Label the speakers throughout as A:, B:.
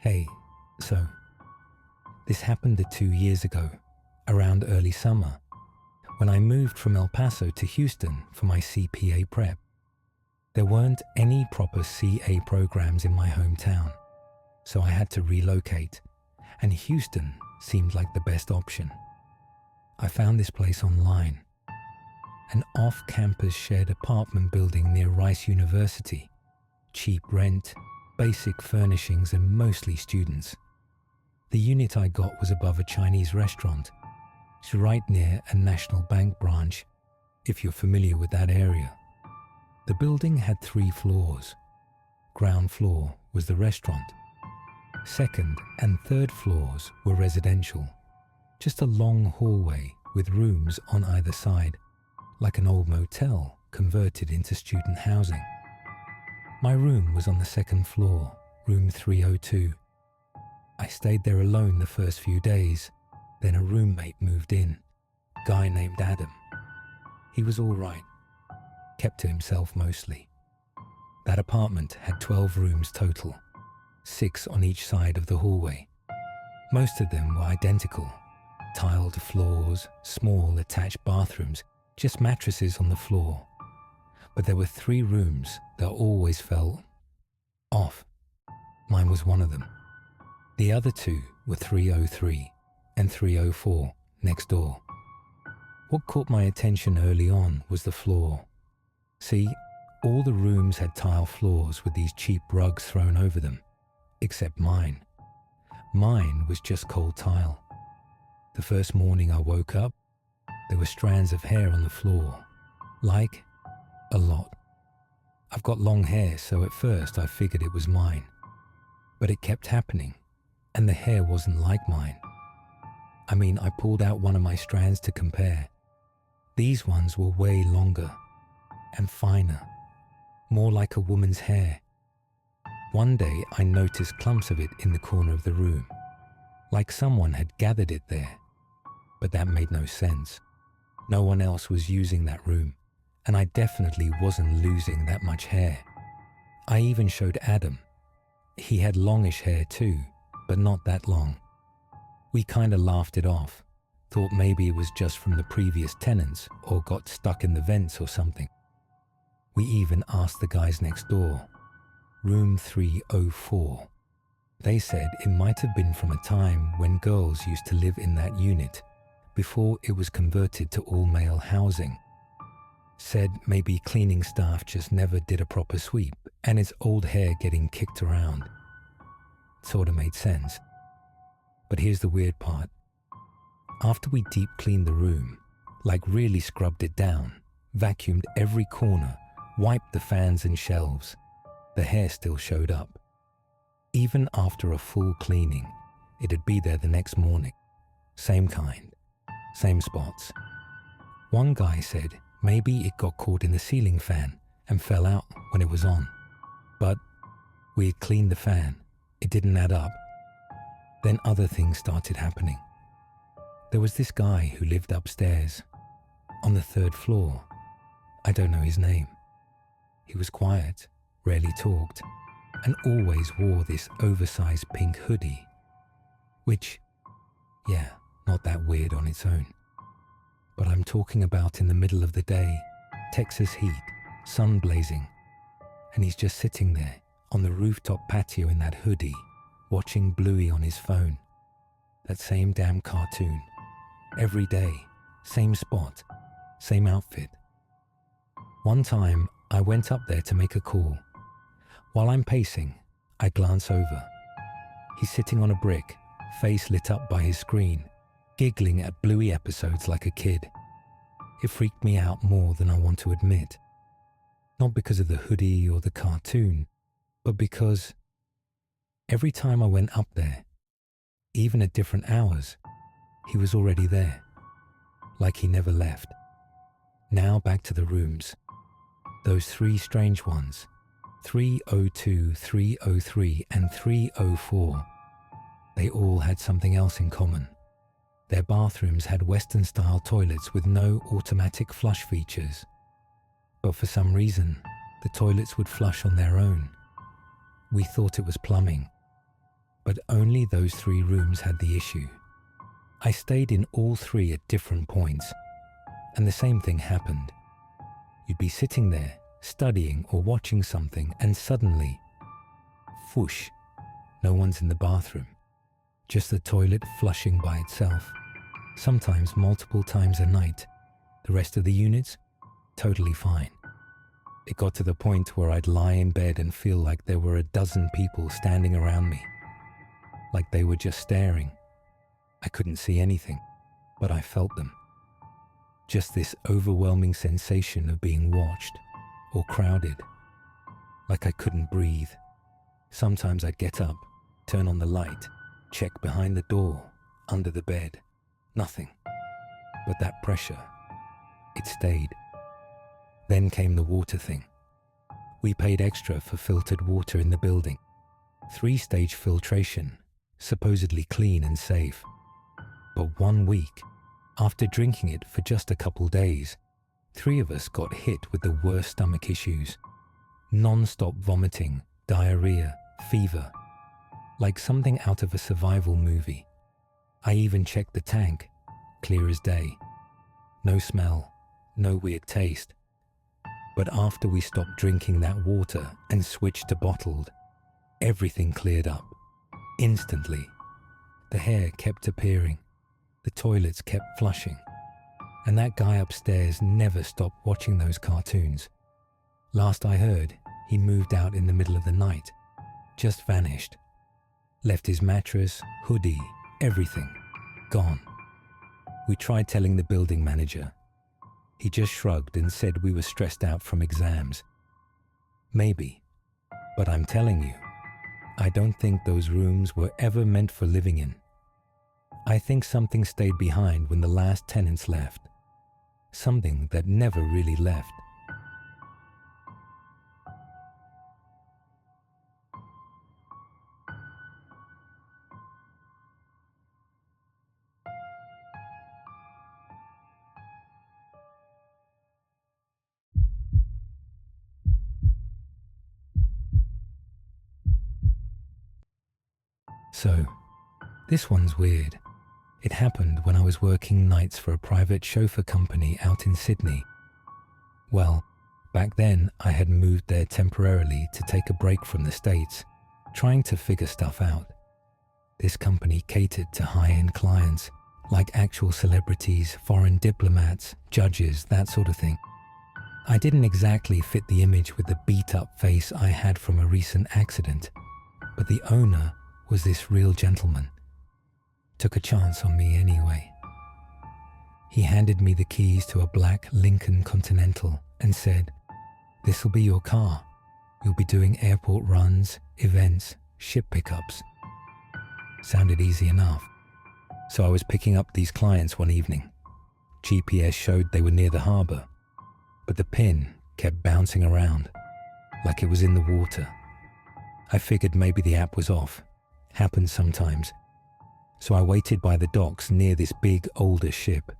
A: Hey, so this happened 2 years ago, around early summer, when I moved from El Paso to Houston for my CPA prep. There weren't any proper CA programs in my hometown, so I had to relocate, and Houston seemed like the best option. I found this place online, an off-campus shared apartment building near Rice University, cheap rent, basic furnishings, and mostly students. The unit I got was above a Chinese restaurant. It's right near a National Bank branch, if you're familiar with that area. The building had 3 floors. Ground floor was the restaurant. Second and third floors were residential. Just a long hallway with rooms on either side, like an old motel converted into student housing. My room was on the second floor, room 302. I stayed there alone the first few days. Then a roommate moved in, a guy named Adam. He was all right, kept to himself mostly. That apartment had 12 rooms total, 6 on each side of the hallway. Most of them were identical, tiled floors, small attached bathrooms, just mattresses on the floor. But there were 3 rooms that always felt off. Mine was one of them. The other 2 were 303 and 304 next door. What caught my attention early on was the floor. See, all the rooms had tile floors with these cheap rugs thrown over them, except mine. Mine was just cold tile. The first morning I woke up, there were strands of hair on the floor, like a lot. I've got long hair, so at first I figured it was mine. But it kept happening, and the hair wasn't like mine. I mean, I pulled out one of my strands to compare. These ones were way longer and finer, more like a woman's hair. One day I noticed clumps of it in the corner of the room, like someone had gathered it there. But that made no sense. No one else was using that room, and I definitely wasn't losing that much hair. I even showed Adam. He had longish hair too, but not that long. We kinda laughed it off, thought maybe it was just from the previous tenants or got stuck in the vents or something. We even asked the guys next door, room 304. They said it might have been from a time when girls used to live in that unit before it was converted to all-male housing. Said maybe cleaning staff just never did a proper sweep and it's old hair getting kicked around. Sorta made sense. But here's the weird part. After we deep cleaned the room, like really scrubbed it down, vacuumed every corner, wiped the fans and shelves, the hair still showed up. Even after a full cleaning, it'd be there the next morning. Same kind, same spots. One guy said maybe it got caught in the ceiling fan and fell out when it was on. But we had cleaned the fan. It didn't add up. Then other things started happening. There was this guy who lived upstairs, on the 3rd floor. I don't know his name. He was quiet, rarely talked, and always wore this oversized pink hoodie, which, yeah, not that weird on its own. But I'm talking about in the middle of the day, Texas heat, sun blazing, and he's just sitting there on the rooftop patio in that hoodie, watching Bluey on his phone. That same damn cartoon. Every day, same spot, same outfit. One time, I went up there to make a call. While I'm pacing, I glance over. He's sitting on a brick, face lit up by his screen, giggling at Bluey episodes like a kid. It freaked me out more than I want to admit. Not because of the hoodie or the cartoon, but because every time I went up there, even at different hours, he was already there, like he never left. Now back to the rooms. Those 3 strange ones, 302, 303, and 304. They all had something else in common. Their bathrooms had Western-style toilets with no automatic flush features. But for some reason, the toilets would flush on their own. We thought it was plumbing. But only those 3 rooms had the issue. I stayed in all 3 at different points, and the same thing happened. You'd be sitting there, studying or watching something, and suddenly, whoosh, no one's in the bathroom. Just the toilet flushing by itself, sometimes multiple times a night. The rest of the units, totally fine. It got to the point where I'd lie in bed and feel like there were a dozen people standing around me, like they were just staring. I couldn't see anything, but I felt them. Just this overwhelming sensation of being watched or crowded, like I couldn't breathe. Sometimes I'd get up, turn on the light, check behind the door, under the bed. Nothing. But that pressure, it stayed. Then came the water thing. We paid extra for filtered water in the building. 3-stage filtration, supposedly clean and safe. But 1 week, after drinking it for just a couple days, 3 of us got hit with the worst stomach issues. Non-stop vomiting, diarrhea, fever, like something out of a survival movie. I even checked the tank, clear as day. No smell, no weird taste. But after we stopped drinking that water and switched to bottled, everything cleared up, instantly. The hair kept appearing, the toilets kept flushing, and that guy upstairs never stopped watching those cartoons. Last I heard, he moved out in the middle of the night, just vanished. Left his mattress, hoodie, everything, gone. We tried telling the building manager. He just shrugged and said we were stressed out from exams. Maybe, but I'm telling you, I don't think those rooms were ever meant for living in. I think something stayed behind when the last tenants left. Something that never really left. So, this one's weird. It happened when I was working nights for a private chauffeur company out in Sydney. Well, back then I had moved there temporarily to take a break from the States, trying to figure stuff out. This company catered to high-end clients, like actual celebrities, foreign diplomats, judges, that sort of thing. I didn't exactly fit the image with the beat-up face I had from a recent accident, but the owner was this real gentleman. Took a chance on me anyway. He handed me the keys to a black Lincoln Continental and said, "This'll be your car. You'll be doing airport runs, events, ship pickups." Sounded easy enough. So I was picking up these clients one evening. GPS showed they were near the harbour, but the pin kept bouncing around, like it was in the water. I figured maybe the app was off. Happens sometimes. So I waited by the docks near this big, older ship.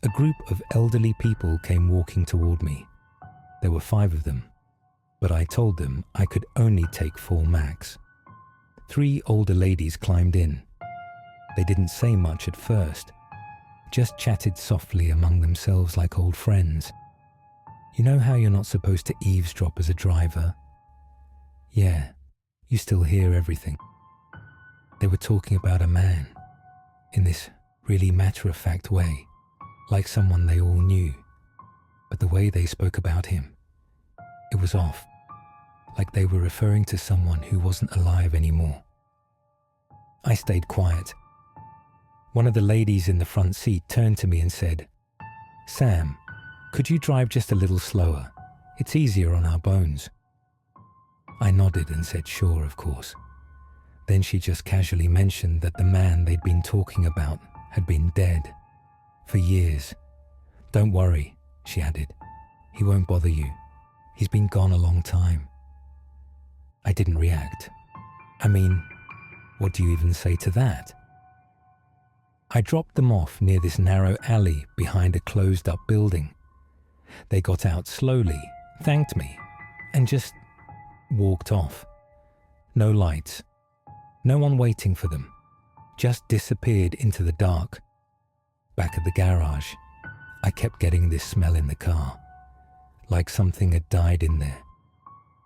A: A group of elderly people came walking toward me. There were 5 of them, but I told them I could only take 4 max. 3 older ladies climbed in. They didn't say much at first, just chatted softly among themselves like old friends. You know how you're not supposed to eavesdrop as a driver? Yeah, you still hear everything. They were talking about a man, in this really matter-of-fact way, like someone they all knew. But the way they spoke about him, it was off, like they were referring to someone who wasn't alive anymore. I stayed quiet. One of the ladies in the front seat turned to me and said, "Sam, could you drive just a little slower? It's easier on our bones." I nodded and said sure, of course. Then she just casually mentioned that the man they'd been talking about had been dead for years. "Don't worry," she added. "He won't bother you. He's been gone a long time." I didn't react. I mean, what do you even say to that? I dropped them off near this narrow alley behind a closed-up building. They got out slowly, thanked me, and just walked off. No lights. No one waiting for them. Just disappeared into the dark. Back at the garage, I kept getting this smell in the car, like something had died in there.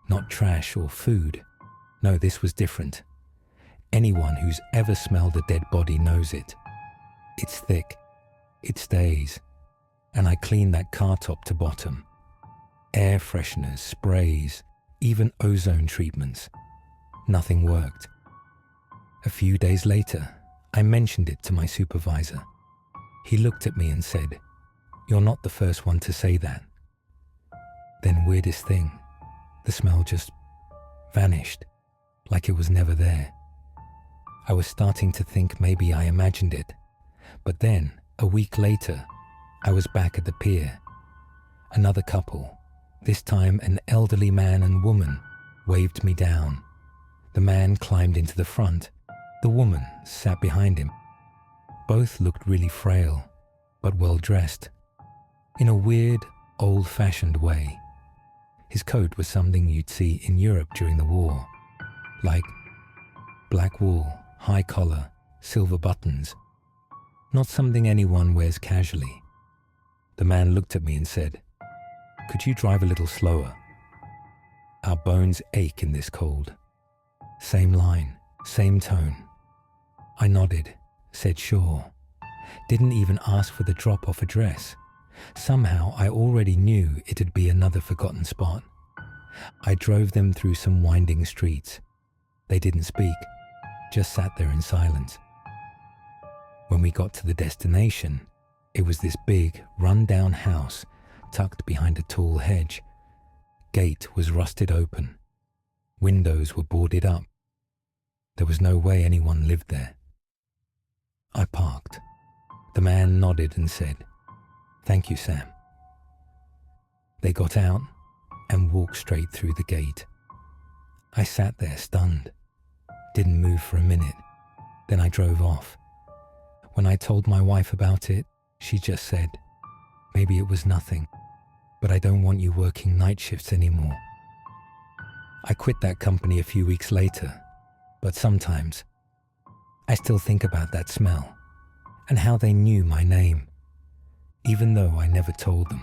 A: Not trash or food. No, this was different. Anyone who's ever smelled a dead body knows it. It's thick. It stays. And I cleaned that car top to bottom. Air fresheners, sprays, even ozone treatments. Nothing worked. A few days later, I mentioned it to my supervisor. He looked at me and said, "You're not the first one to say that." Then weirdest thing, the smell just vanished, like it was never there. I was starting to think maybe I imagined it. But then, a week later, I was back at the pier. Another couple, this time an elderly man and woman, waved me down. The man climbed into the front. The woman sat behind him. Both looked really frail, but well dressed, in a weird, old-fashioned way. His coat was something you'd see in Europe during the war, like black wool, high collar, silver buttons. Not something anyone wears casually. The man looked at me and said, "Could you drive a little slower? Our bones ache in this cold." Same line, same tone. I nodded, said sure. Didn't even ask for the drop-off address. Somehow I already knew it'd be another forgotten spot. I drove them through some winding streets. They didn't speak, just sat there in silence. When we got to the destination, it was this big, run-down house tucked behind a tall hedge. Gate was rusted open. Windows were boarded up. There was no way anyone lived there. I parked. The man nodded and said, "Thank you, Sam." They got out and walked straight through the gate. I sat there stunned, didn't move for a minute. Then I drove off. When I told my wife about it, she just said, "Maybe it was nothing, but I don't want you working night shifts anymore." I quit that company a few weeks later, but sometimes I still think about that smell and how they knew my name, even though I never told them.